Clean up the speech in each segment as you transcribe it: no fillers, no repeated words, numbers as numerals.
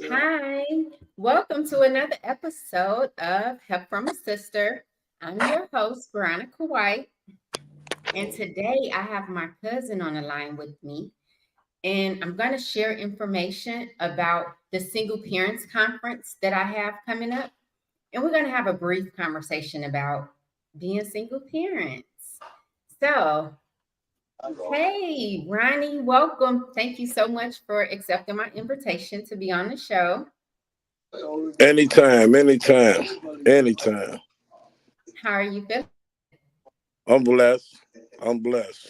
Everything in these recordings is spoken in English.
Hi, welcome to another episode of Help from a Sister. I'm your host, Veronica White, and today I have my cousin on the line with me, and I'm going to share information about the Single Parents Conference that I have coming up, and we're going to have a brief conversation about being single parents. So, hey, Ronnie, welcome. Thank you so much for accepting my invitation to be on the show. Anytime. How are you feeling? I'm blessed. I'm blessed.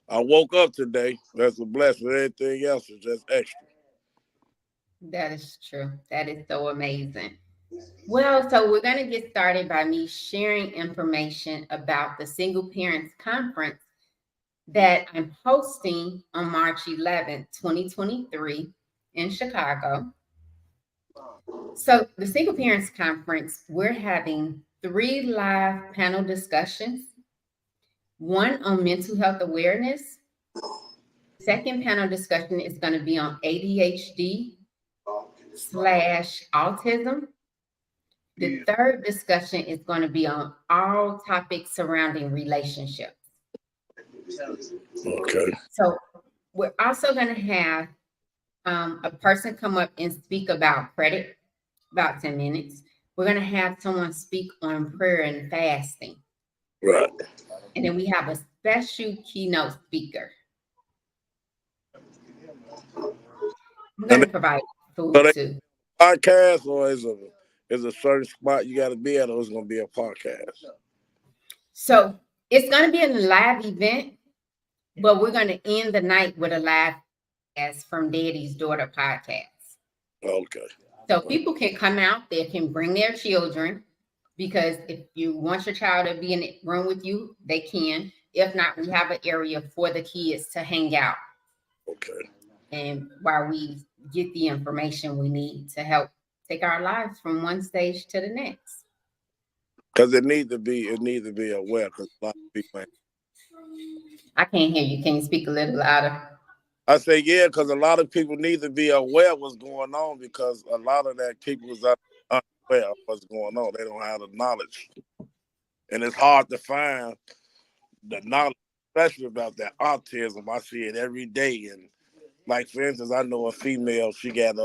I woke up today. That's a blessing. Everything else is just extra. That is true. That is so amazing. Well, so we're going to get started by me sharing information about the Single Parents Conference that I'm hosting on March 11th, 2023 in Chicago. So, the Single Parents Conference, we're having 3 live panel discussions, one on mental health awareness. Second panel discussion is going to be on ADHD/autism. The third discussion is going to be on all topics surrounding relationships. Okay. So we're also going to have a person come up and speak about credit, about 10 minutes. We're going to have someone speak on prayer and fasting. Right. And then we have a special keynote speaker. We're going to provide So food they too. podcast or is a certain spot you got to be at, or it's going to be a podcast? So it's going to be a live event, but we're going to end the night with a live podcast from Daddy's Daughter podcast. Okay. So people can come out, they can bring their children, because if you want your child to be in the room with you, they can. If not, we have an area for the kids to hang out. Okay. And while we get the information we need to help take our lives from one stage to the next. Because it needs to be aware, because a lot of people ain't. I can't hear you. Can you speak a little louder? I say, yeah, because a lot of people need to be aware of what's going on, because a lot of that people is unaware of what's going on. They don't have the knowledge. And it's hard to find the knowledge, especially about that autism. I see it every day. And like, for instance, I know a female, she got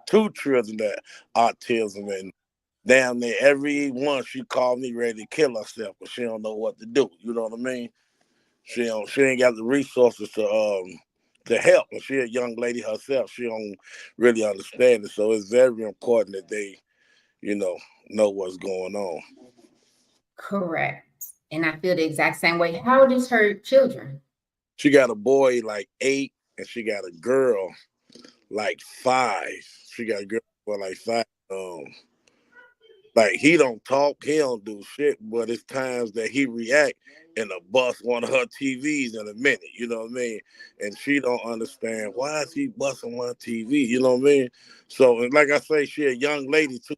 2 children that autism, and damn near every one she called me ready to kill herself, but she don't know what to do. You know what I mean? She ain't got the resources to help. And she a young lady herself. She don't really understand it. So it's very important that they, know what's going on. Correct. And I feel the exact same way. How old is her children? She got a boy like 8, and she got a girl like 5. She got a girl for like 5. Like, he don't talk, he don't do shit, but it's times that he react and bust one of her TVs in a minute, you know what I mean? And she don't understand, why is he busting one TV, you know what I mean? So, and like I say, she a young lady too.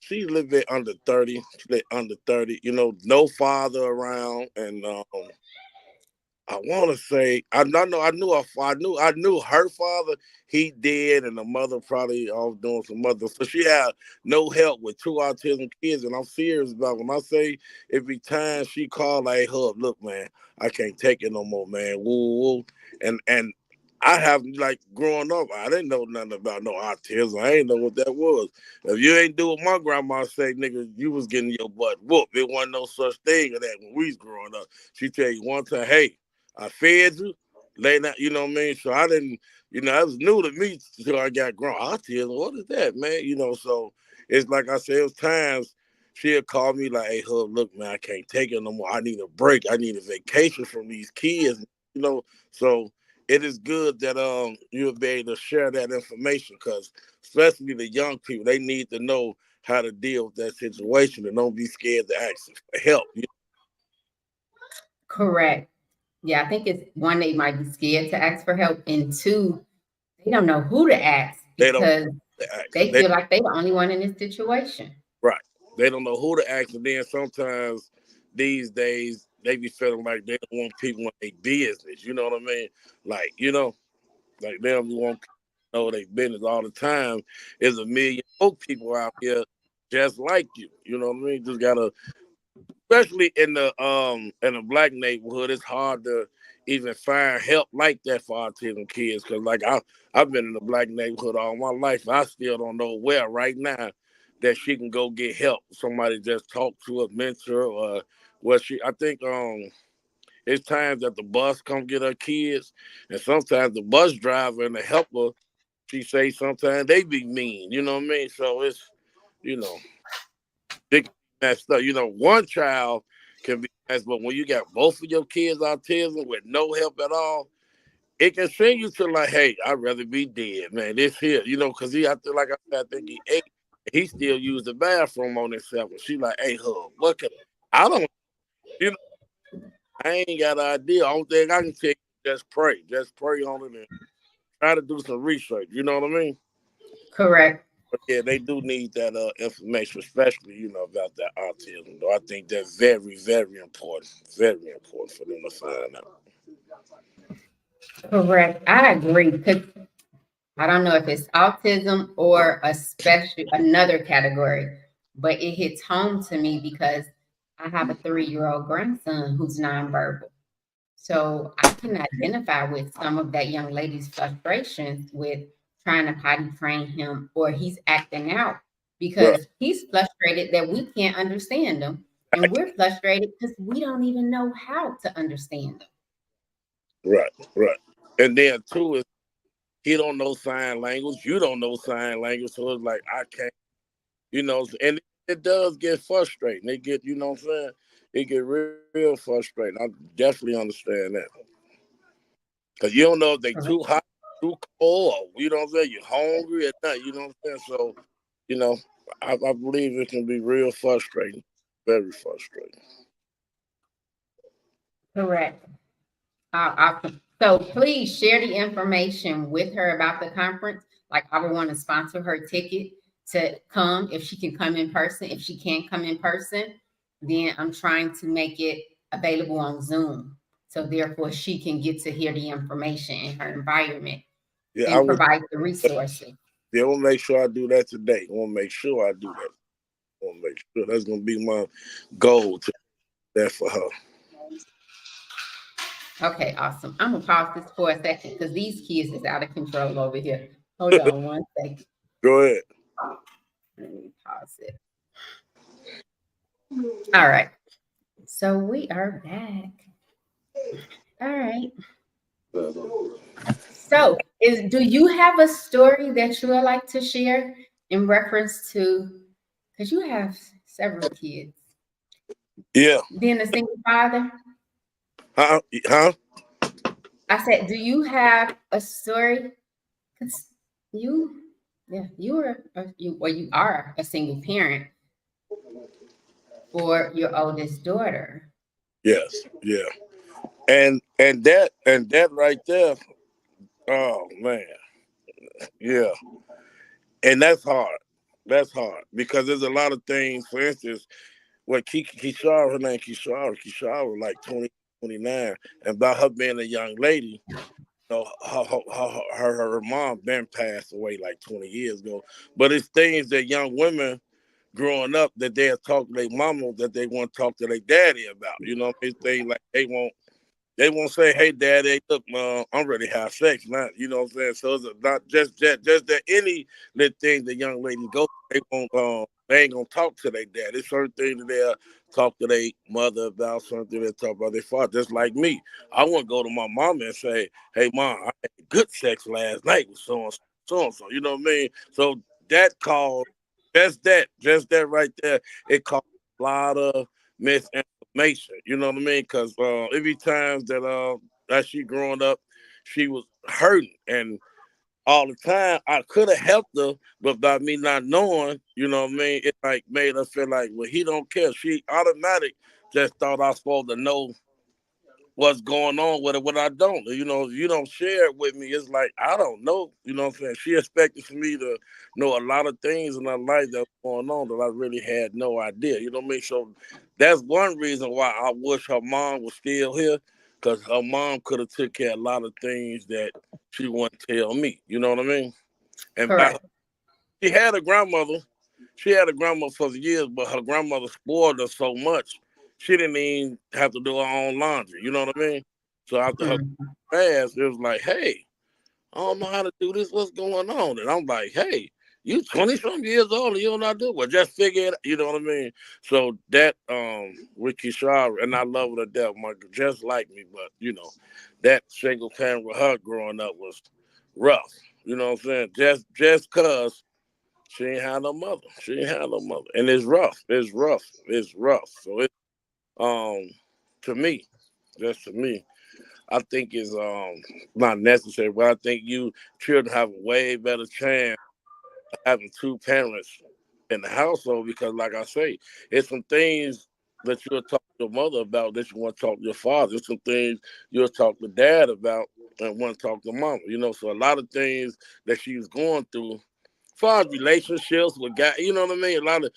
She's a little bit under 30, no father around, and I want to say I knew her father. He did, and the mother probably off doing some other. So she had no help with 2 autism kids, and I'm serious about when I say every time she called, like, "Hub, look, man, I can't take it no more, man." Woo, woo. And I have, like, growing up, I didn't know nothing about no autism. I didn't know what that was. If you ain't do what my grandma say, nigga, you was getting your butt whooped. It wasn't no such thing of that when we was growing up. She tell you one time, hey, I fed you, lay down, you know what I mean? So I didn't, it was new to me until I got grown. Autism, what is that, man? So it's like I said, it was times she'll call me like, hey, Hub, look, man, I can't take it no more. I need a break. I need a vacation from these kids, So it is good that you'll be able to share that information, because especially the young people, they need to know how to deal with that situation and don't be scared to ask for help. Correct. Yeah, I think it's one, they might be scared to ask for help, and 2, they don't know who to ask They don't because ask. they feel like they're the only one in this situation. Right. They don't know who to ask. And then sometimes these days, they be feeling like they don't want people in their business. You know what I mean? Like, like they don't want people to know their business all the time. There's a million folk people out here just like you. You know what I mean? Just gotta, especially in the black neighborhood, it's hard to even find help like that for autism kids. Cause like I've been in the black neighborhood all my life. I still don't know where right now that she can go get help. Somebody just talk to a mentor or what she. I think it's times that the bus come get her kids, and sometimes the bus driver and the helper, she say sometimes they be mean. You know what I mean? So it's you know they can be messed up. One child can be messed, but when you got both of your kids autism with no help at all, it can send you to like, hey, I'd rather be dead, man. This here, because I feel like I think he ate. He still used the bathroom on himself, and she like, hey, hub, what can I don't, you know, I ain't got an idea. Only thing I can tell you, just pray on it, and try to do some research. You know what I mean? Correct. But yeah, they do need that information, especially about that autism. Though I think that's very, very important for them to find out. Correct. I agree. Because I don't know if it's autism or a special another category, but it hits home to me because I have a 3-year-old grandson who's nonverbal. So I can identify with some of that young lady's frustrations with trying to potty train him, or he's acting out Right, because he's frustrated that we can't understand him. And we're frustrated because we don't even know how to understand them. right, right. And then too is he don't know sign language. You don't know sign language, so it's like I can't, and it does get frustrating. It get, you know what I'm saying? It get real frustrating. I definitely understand that because you don't know if they too hot, too cold, or, you know what I'm saying? You're hungry or not. You know what I'm saying? So, you know, I believe it can be real frustrating, very frustrating. Correct. So please share the information with her about the conference. Like I would want to sponsor her ticket to come if she can come in person. If she can't come in person, then I'm trying to make it available on Zoom. So therefore she can get to hear the information in her environment Yeah, I and will. provide the resources. Yeah, I will make sure I do that today. I want to make sure I do that. I want to make sure that's gonna be my goal to that for her. Okay, awesome. I'm gonna pause this for a second because these kids is out of control over here. Hold on one second. Go ahead. Let me pause it. All right. So we are back. All right. So, do you have a story that you would like to share in reference to? Because you have several kids. Yeah. Being a single father, Huh? Huh? I said, do you have a story? Because you, yeah, you are a single parent for your oldest daughter. Yes. Yeah. And that right there. Oh man. Yeah. And that's hard. That's hard because there's a lot of things. For instance, when Kishara, her name Kishara, like 20, 29, and about her being a young lady, her mom been passed away like 20 years ago. But it's things that young women growing up that they'll talk to their mama that they want to talk to their daddy about. It's things like they won't say, "Hey, Daddy, look, I'm ready to have sex now." You know what I'm saying? So it's not just that any little thing the young ladies go, they won't, they ain't gonna talk to their dad. There's certain things that they'll talk to their mother about, something they'll talk about their father. Just like me, I wouldn't go to my mama and say, "Hey, mom, I had good sex last night with so and so, so and so." You know what I mean? So that called just that right there, it caused a lot of misinformation. You know what I mean? Because every time that as she growing up, she was hurting, and all the time I could have helped her, but by me not knowing, you know what I mean, it like made her feel like, well, he don't care. She automatic just thought I was supposed to know what's going on with it, what I don't. You don't share it with me. It's like I don't know. You know what I'm saying? She expected for me to know a lot of things in her life that's going on that I really had no idea. You know what I mean? So that's one reason why I wish her mom was still here, because her mom could have took care of a lot of things that she wouldn't tell me. You know what I mean? And by her, Correct. she had a grandmother. She had a grandmother for years, but her grandmother spoiled her so much, she didn't even have to do her own laundry. You know what I mean? So after her Mhm. passed, it was like, hey, I don't know how to do this. What's going on? And I'm like, hey, you 20 some years old and you don't know how to do it. Well, just figure it out. You know what I mean? So that with Kishara, and I love her to death, just like me, but that single parent with her growing up was rough. You know what I'm saying? Just cause she ain't had no mother. She ain't had no mother. And it's rough. It's rough. It's rough. So it um to me, just to me, I think it's not necessary, but I think you children have a way better chance of having two parents in the household because like I say, it's some things that you'll talk to your mother about that you want to talk to your father. It's some things you'll talk to dad about and want to talk to mama. So a lot of things that she's going through far as relationships with guys, you know what I mean? A lot of,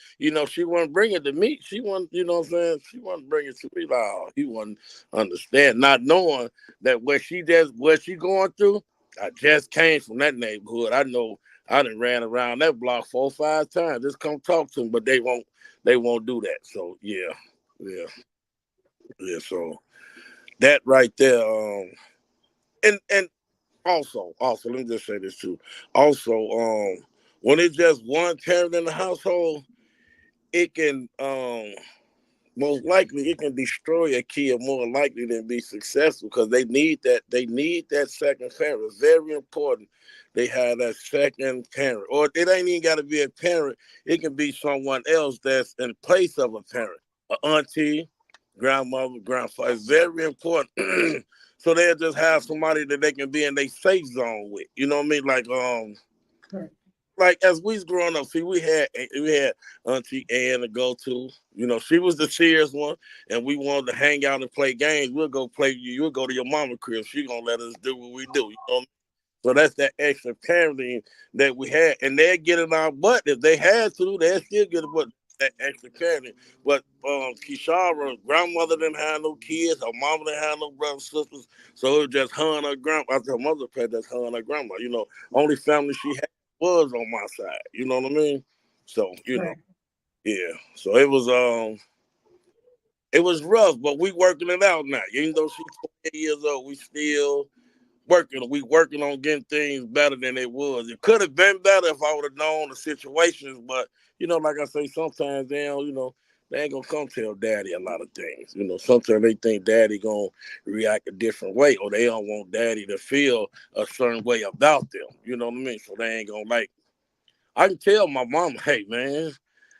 she wasn't bring it to me. She wasn't, you know what I'm saying? She wasn't bring it to me. Like, oh, he wasn't understand, not knowing that what she going through. I just came from that neighborhood. I know I done ran around that block 4 or 5 times. Just come talk to them, but they won't do that. So yeah, yeah. So that right there, and also, let me just say this too. Also, when it's just one parent in the household, it can most likely it can destroy a kid more likely than be successful because they need that second parent. It's very important they have that second parent. Or it ain't even gotta be a parent, it can be someone else that's in place of a parent. A auntie, grandmother, grandfather. It's very important. So they'll just have somebody that they can be in their safe zone with. You know what I mean? Correct. Like as we was growing up, see, we had Auntie Ann to go to. She was the serious one, and we wanted to hang out and play games. We'll go play. You'll go to your mama crib. She gonna let us do what we do. So that's that extra parenting that we had, and they'd get in our butt if they had to. They'd still get a butt that extra parenting. But Kishara, grandmother didn't have no kids. Her mama didn't have no brothers and sisters. So it was just her and her grandma. After her mother passed, that's her and her grandma. Only family she had was on my side. You know what I mean? So Correct. yeah. So it was rough, but we working it out now. Even though she's 28 years old, we still working. We working on getting things better than it was. It could have been better if I would have known the situations, but like I say, sometimes they ain't gonna come tell daddy a lot of things. Sometimes they think daddy gonna react a different way, or they don't want daddy to feel a certain way about them. You know what I mean? So they ain't gonna like. I can tell my mama, hey man,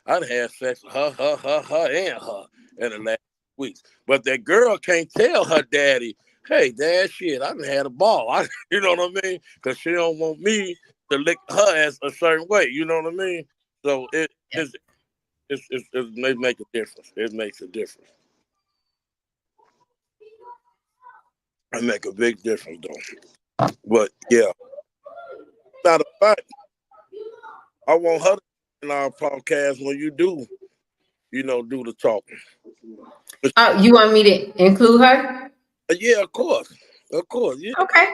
I done had sex with her, and her in the last weeks. But that girl can't tell her daddy, hey, dad, shit, I done had a ball. You know what I mean? Because she don't want me to lick her ass a certain way. You know what I mean? So Yes. it makes a difference. It makes a difference. It make a big difference though. But yeah, matter of fact, I want her to in our podcast when you do the talking. Oh, you want me to include her? Yeah, of course, yeah, Okay.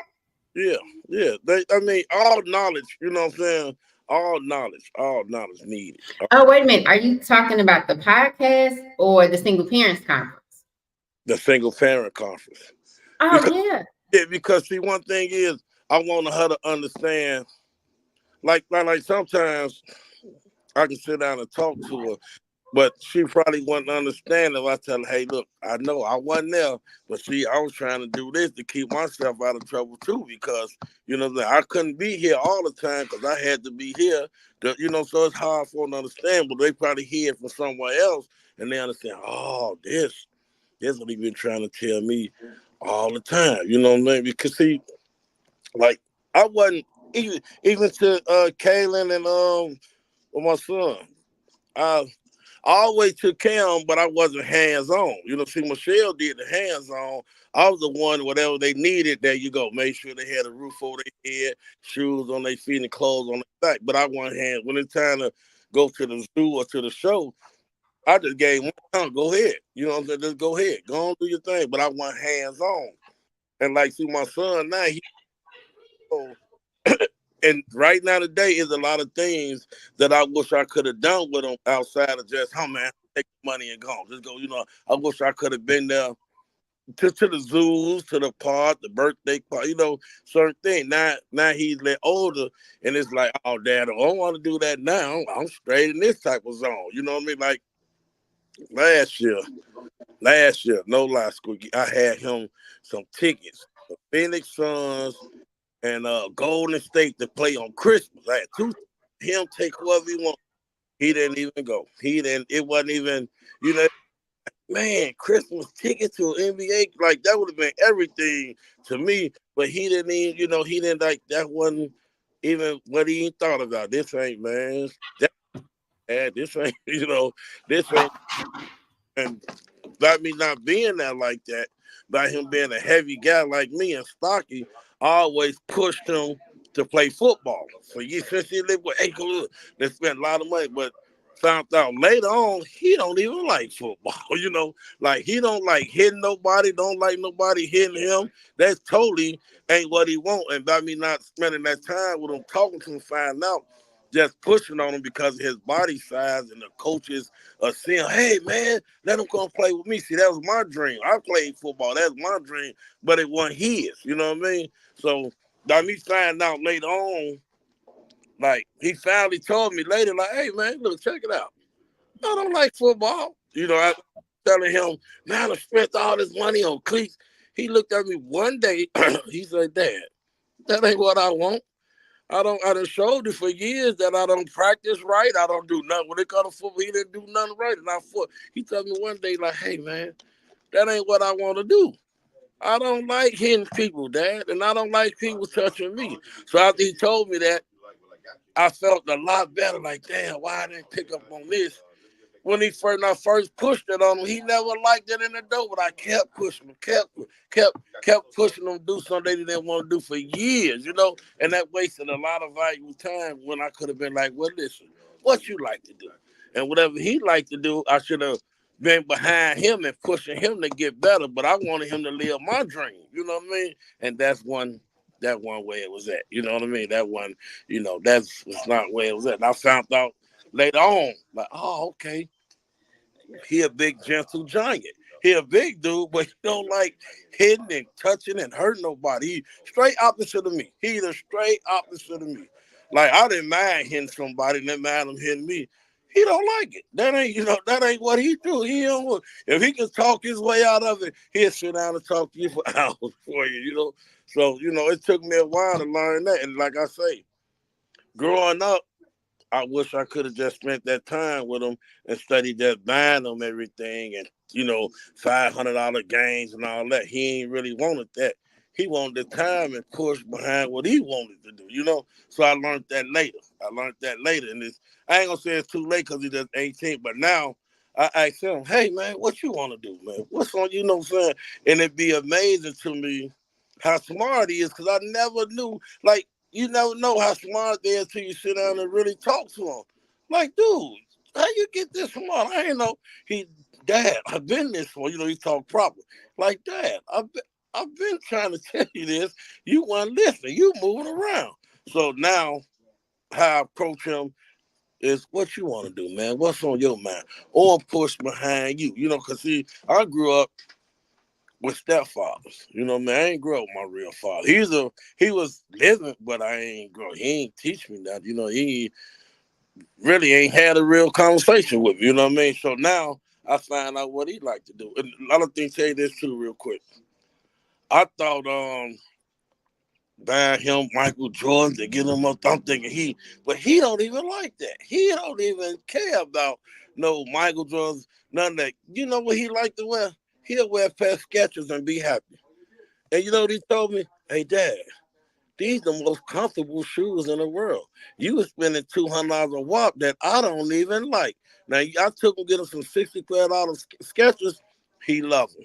yeah, yeah. I mean, all knowledge. You know what I'm saying? All knowledge needed. Oh, wait a minute. Are you talking about the podcast or the single parents conference? The single parent conference, Oh, because yeah. because see, one thing is, I want her to understand. Like sometimes I can sit down and talk to her, but she probably wouldn't understand if I tell her, hey, look, I know I wasn't there, but see, I was trying to do this to keep myself out of trouble too, because, I couldn't be here all the time because I had to be here. So it's hard for them to understand, but they probably hear it from somewhere else and they understand, oh, this what he been trying to tell me all the time. You know what I mean? Because see, like, I wasn't, even to Kaylin and my son, I I always took care of them, but I wasn't hands on. See, Michelle did the hands on. I was the one, whatever they needed, there you go. Make sure they had a roof over their head, shoes on their feet, and clothes on their back. But I wasn't hands. When it's time to go to the zoo or to the show, I just gave one time. Go ahead. You know what I'm saying? Just go ahead. Go on, do your thing. But I wasn't hands on. And like, see, my son now, and right now today is a lot of things that I wish I could have done with him outside of just, oh man, take the money and go. Just go, I wish I could have been there to the zoos, to the park, the birthday park, certain things. Now he's a little older and it's like, oh dad, I don't want to do that now. I'm straight in this type of zone. You know what I mean? Like last year, no lie, Squeaky, I had him some tickets for Phoenix Suns and Golden State to play on Christmas. I had two. Him take whoever he want. He didn't even go. He didn't. It wasn't even. You know, man, Christmas ticket to NBA, like that would have been everything to me. But he didn't even. He didn't like that. Wasn't even what he thought about. This ain't man. This ain't. This ain't. And by me not being that like that, by him being a heavy guy like me and stocky, I always pushed him to play football. For years since he lived with Acre, they spent a lot of money, but found out later on he don't even like football. Like he don't like hitting nobody, don't like nobody hitting him. That's totally ain't what he want. And by me not spending that time with him, talking to him, find out just pushing on him because of his body size and the coaches are saying, hey man, let him come play with me. See, that was my dream. I played football. That's my dream, but it wasn't his. You know what I mean? So by me finding out later on, like he finally told me later, like, hey man, look, check it out. I don't like football. I telling him, man, I spent all this money on cleats. He looked at me one day, he said, Dad, that ain't what I want. I done showed you for years that I don't practice right. I don't do nothing. When it comes to football, he didn't do nothing right. And he told me one day, like, hey, man, that ain't what I want to do. I don't like hitting people, Dad, and I don't like people touching me. So after he told me that, I felt a lot better. Like, damn, why I didn't pick up on this? When I first pushed it on him, he never liked it in the door, but I kept pushing him, kept pushing him to do something they didn't want to do for years, and that wasted a lot of valuable time when I could have been like, well, listen, what you like to do? And whatever he liked to do, I should have been behind him and pushing him to get better, but I wanted him to live my dream, you know what I mean? And that one way it was at, you know what I mean? That one, that's not where it was at. And I found out later on, like, oh, okay, he a big gentle giant. He a big dude, but he don't like hitting and touching and hurting nobody. He straight opposite of me. He the straight opposite of me. Like I didn't mind hitting somebody, didn't mind him hitting me. He don't like it. That ain't what he do. He don't. If he can talk his way out of it, he'll sit down and talk to you for hours for you. So it took me a while to learn that. And like I say, growing up, I wish I could have just spent that time with him instead of just buying him everything and $500 games and all that. He ain't really wanted that. He wanted the time and push behind what he wanted to do. So I learned that later. And I ain't gonna say it's too late because he's just 18, but now I ask him, hey man, what you want to do, man? What's on you know what I'm saying? And it'd be amazing to me how smart he is because I never knew like you never know how smart they are until you sit down and really talk to them. Like, dude, how you get this smart? I ain't know. Dad, I've been this for. He talk proper. Like, Dad, I've been trying to tell you this. You weren't listening. You moving around. So now, how I approach him is what you want to do, man. What's on your mind? Or push behind you. Because see, I grew up with stepfathers. Man, I ain't grow up with my real father. He was living, but I ain't grow. He ain't teach me that. He really ain't had a real conversation with me. You know what I mean? So now I find out what he like to do. And a lot of things tell you this too, real quick. I thought buying him Michael Jordan to get him up. I'm thinking but he don't even like that. He don't even care about no Michael Jordans, none of that. You know what he like to wear? He'll wear past Skechers and be happy. And you know what he told me? Hey, Dad, these the most comfortable shoes in the world. You was spending $200 a walk that I don't even like. Now I took him get him some $65 Skechers. He loved them.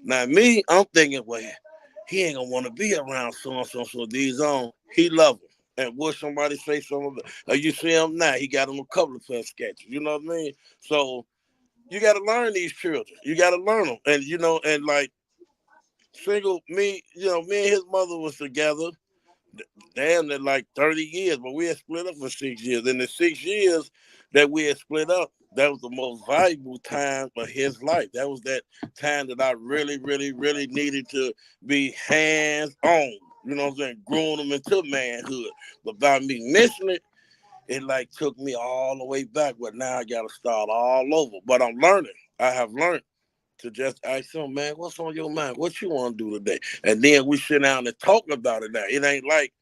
Now me, I'm thinking, well, he ain't gonna want to be around so and so. So these on, he love them. And would somebody say something? You see him now? He got him a couple of pair of Skechers. You know what I mean? So you got to learn these children. You got to learn them, and and like single me, me and his mother was together damn near like 30 years, but we had split up for 6 years. In the 6 years that we had split up, that was the most valuable time of his life. That was that time that I really, really, really needed to be hands on. You know what I'm saying? Growing them into manhood. But by me missing it, it like took me all the way back. But now I got to start all over. But I'm learning. I have learned to just ask him, man, what's on your mind? What you want to do today? And then we sit down and talk about it now. It ain't like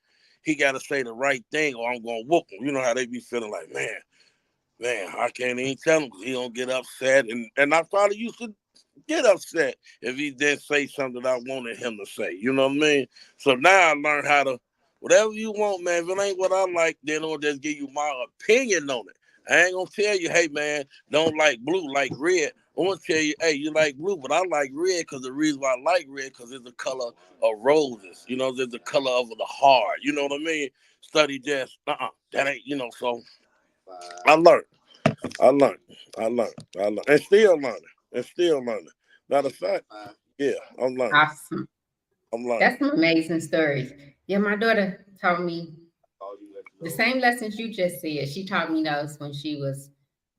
he got to say the right thing or I'm going to whoop him. You know how they be feeling like, man, I can't even tell him because he don't get upset. And I probably used to get upset if he didn't say something I wanted him to say. You know what I mean? So now I learned how to, whatever you want, man, if it ain't what I like, then I'll just give you my opinion on it. I ain't gonna tell you, hey man, don't like blue, like red. I'm gonna tell you, hey, you like blue, but I like red because the reason why I like red because it's the color of roses. You know, there's the color of the heart. You know what I mean? Study just, that ain't, so I learned. I learned. I learned. And still learning. And still learning. Matter of fact, yeah, I'm learning. Awesome. I'm learning. That's some amazing stories. Yeah, my daughter taught me the same lessons you just said. She taught me those when she was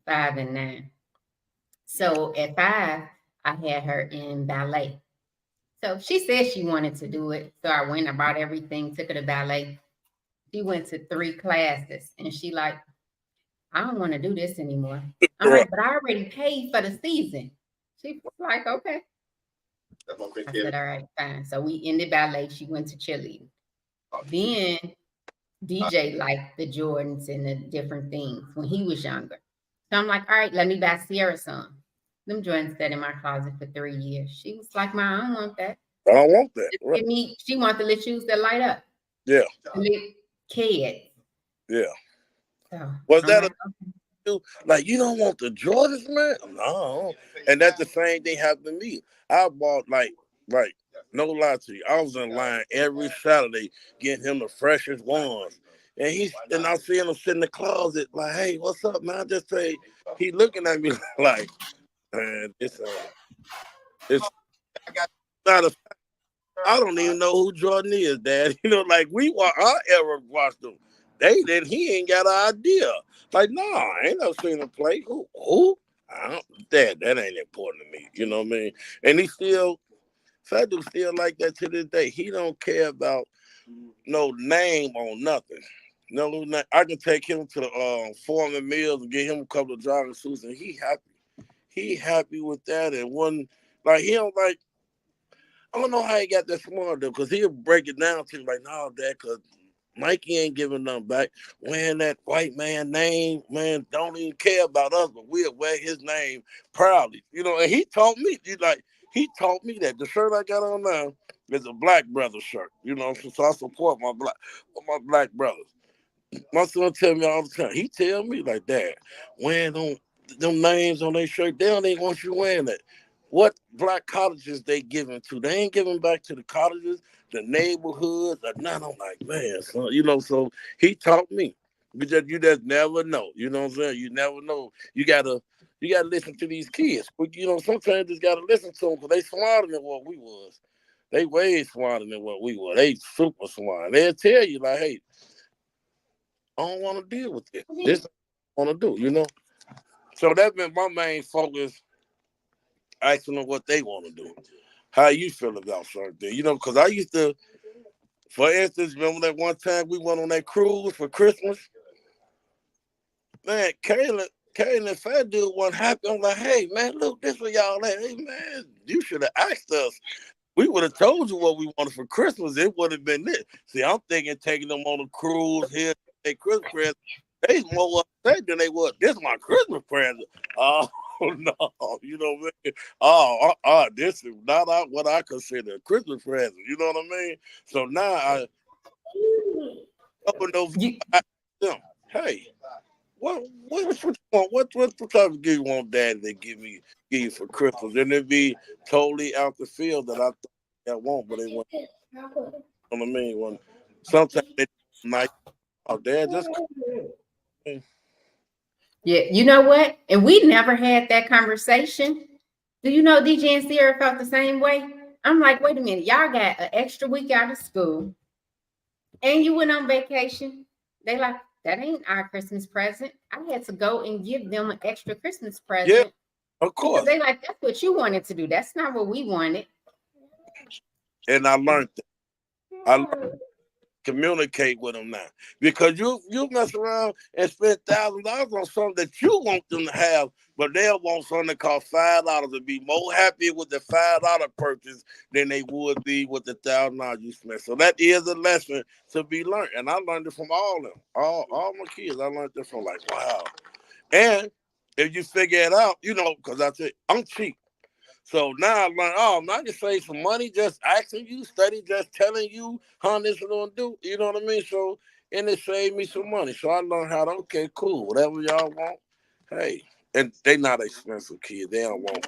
5 and 9. So at 5, I had her in ballet. So she said she wanted to do it. So I went and bought everything, took her to ballet. She went to 3 classes and she like, I don't want to do this anymore. I'm Right. like, but I already paid for the season. She was like, okay. I said, all right, fine. So we ended ballet. She went to cheerleading. Then DJ liked the Jordans and the different things when he was younger. So I'm like, all right, let me buy Sierra some. Them Jordans sat in my closet for 3 years. She was like, Ma, I don't want that. I don't want that. Just Right. give me, she wants the little shoes that light up. Yeah. The little kids. Yeah. So Was I'm that like, a like you don't want the Jordans, man? No. And that's the same thing happened to me. I bought like no lie to you. I was in line every Saturday getting him the freshest ones. And I see him sit in the closet like, hey, what's up, man? I just say he looking at me like, man, it's not a I don't even know who Jordan is, Dad. Like our era watched them. They did. He ain't got an idea. Like, nah, I ain't never seen him play. Who? I don't, that ain't important to me. You know what I mean? And he still, Fadu still like that to this day. He don't care about no name on nothing. No, I can take him to the Foreman Mills and get him a couple of jogging suits, and he happy. He happy with that, and one like he don't like. I don't know how he got that smart though, because he'll break it down to me like, no, Dad, because Mikey ain't giving nothing back. Wearing that white man name, man, don't even care about us, but we'll wear his name proudly. And he taught me, that. The shirt I got on now is a black brother shirt, so I support my black brothers. My son tell me all the time. He tell me like that, wearing them names on their shirt, they don't even want you wearing that. What black colleges they giving to? They ain't giving back to the colleges, the neighborhoods, or none. I'm like, man, son, so he taught me. You just never know. You know what I'm saying? You never know. You gotta listen to these kids. But sometimes you just gotta listen to them because they smarter than what we was. They way smarter than what we were. They super smart. They'll tell you like, hey, I don't want to deal with it. This I want to do. So that's been my main focus, asking them what they want to do. How you feel about certain things? Because I used to, for instance, remember that one time we went on that cruise for Christmas? Man, Kaylin, if I do one happy, I'm like, hey, man, look, this where y'all at. Hey, man, you should have asked us. We would have told you what we wanted for Christmas. It would have been this. See, I'm thinking taking them on a cruise here, a Christmas present. They more upset than they was. This is my Christmas present. Oh no, you know what I mean? This is not what I consider a Christmas present. You know what I mean? So now open those. You, I ask them, hey, what you want? What type of gift you want Daddy to give you for Christmas? And it be totally out the field that I thought I want, but they want. You know what I mean? When sometimes they nice. Oh, Dad, just come. yeah, you know what? And we never had that conversation. Do you know DJ and Sierra felt the same way? I'm like, wait a minute, y'all got an extra week out of school and you went on vacation. They like, that ain't our Christmas present. I had to go and give them an extra Christmas Yeah, present of because course. they like, that's what you wanted to do. That's not what we wanted. And I learned that. I communicate with them now because you mess around and spend $1,000 on something that you want them to have, but they'll want something that costs $5 and be more happy with the $5 purchase than they would be with the $1,000 you spent. So that is a lesson to be learned, and I learned it from all of them, all my kids. I learned it from like wow, and if you figure it out, because I said I'm cheap. So now I learned, I can save some money just asking you, study, just telling you how this is gonna do. You know what I mean? So and it saved me some money. So I learned how to okay, cool, whatever y'all want. Hey, and they not expensive kids. They don't want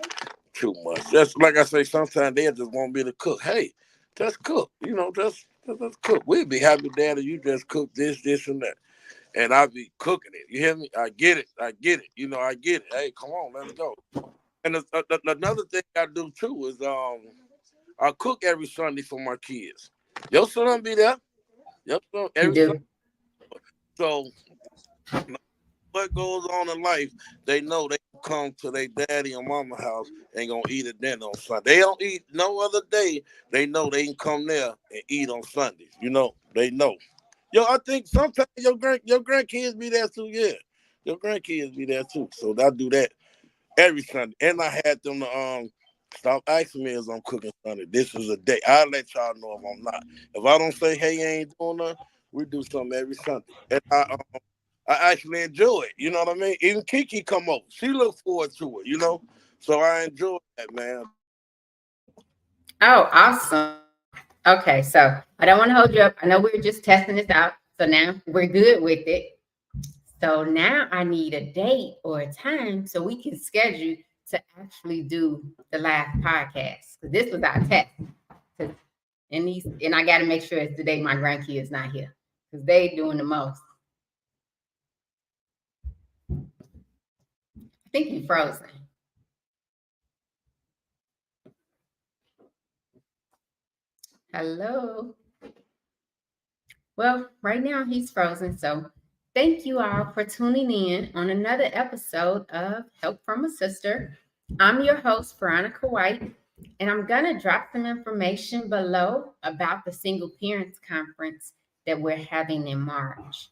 too much. Just like I say, sometimes they just want me to cook. Hey, just cook. Just cook. We'd be happy, Daddy. You just cook this, and that. And I be cooking it. You hear me? I get it. I get it. I get it. Hey, come on, let's go. And another thing I do too is I cook every Sunday for my kids. Your son be there. Your son You every Sunday. do. So what goes on in life, they know they come to their daddy and mama house and gonna eat at dinner on Sunday. They don't eat no other day. They know they can come there and eat on Sundays. They know. Yo, I think sometimes your grandkids be there too. Yeah, your grandkids be there too. So I do that every Sunday. And I had them to stop asking me as I'm cooking Sunday. This is a day. I'll let y'all know if I'm not. If I don't say, hey, you ain't doing nothing, we do something every Sunday. And I actually enjoy it. You know what I mean? Even Kiki come over. She look forward to it. So I enjoy that, man. Oh, awesome. Okay, so I don't want to hold you up. I know we were just testing this out. So now we're good with it. So now I need a date or a time so we can schedule to actually do the live podcast. So this was our test. And I got to make sure it's the day my grandkids not here because they doing the most. I think you frozen. Hello. Well, right now he's frozen. So thank you all for tuning in on another episode of Help from a Sister. I'm your host, Veronica White, and I'm going to drop some information below about the Single Parents Conference that we're having in March.